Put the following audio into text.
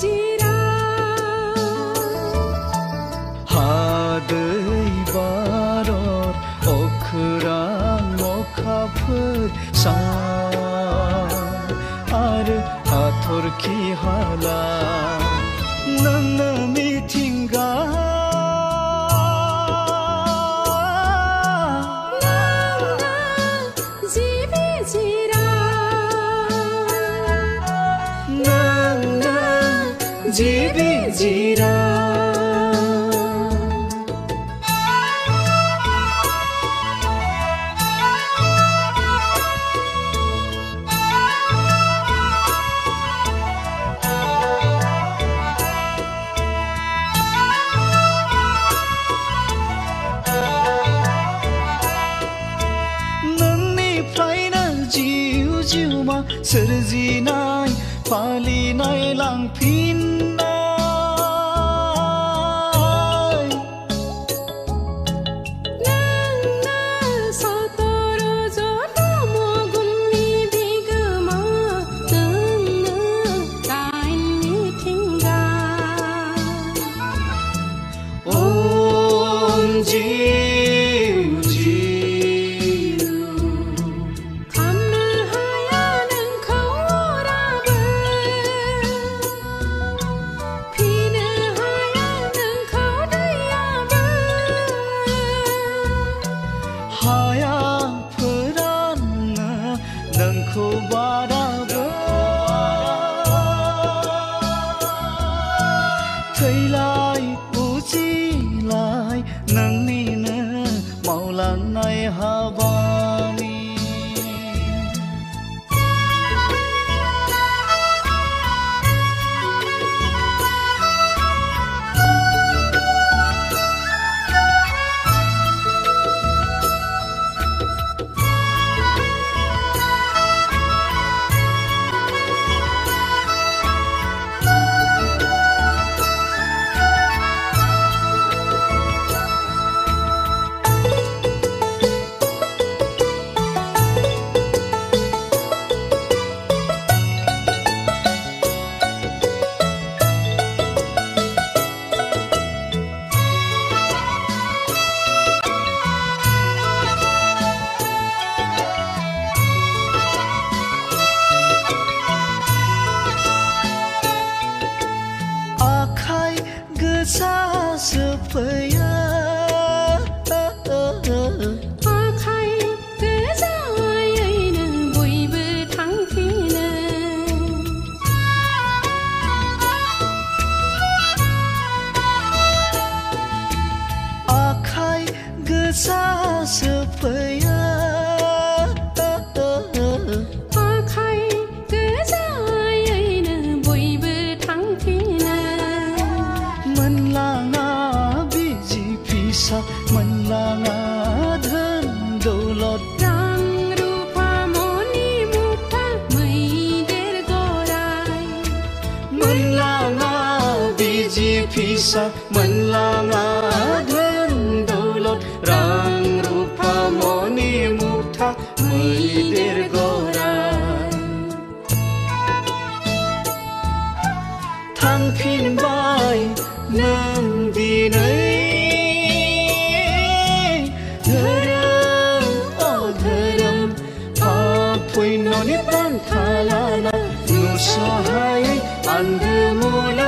जिरा हादै बारर अखोरां अखाफोर सान आरो हाथरखि हाला नोंनो मिथिंगा जिबि जिरा नोंनिफ्रायनो जिउ जिउमा सोरजिनाय फालिनाय लांफिननाय नोंनो सतर जन्म गुननि बिगोमा नोंनो दाइन मिथिंगा हाया फोराननो नोंखौ बाराबो थैलाय उजिलाय नोंनिनो मावलांनाय हाबानि सफैया आखाइ गोजायैनो बयबो थांफिनो आखाइ गोजा सफैया आखाइ गोजायैनो बयबो थांफिनो मोनलाङा बिजि फिसा मोनलाङा धोन दौलत रां रुफा मनि मुक्ता मैदेर गराय मोनलाङा बिजि फिसा मोनलाङा धोन दौलत रां रुफा मनि मुक्ता मैदेर गराय थांफिनबाय नों दिनै धोरोम अधोरोम पाप पुण्यनि बान्था लाना नुसहायै आन्दो मुला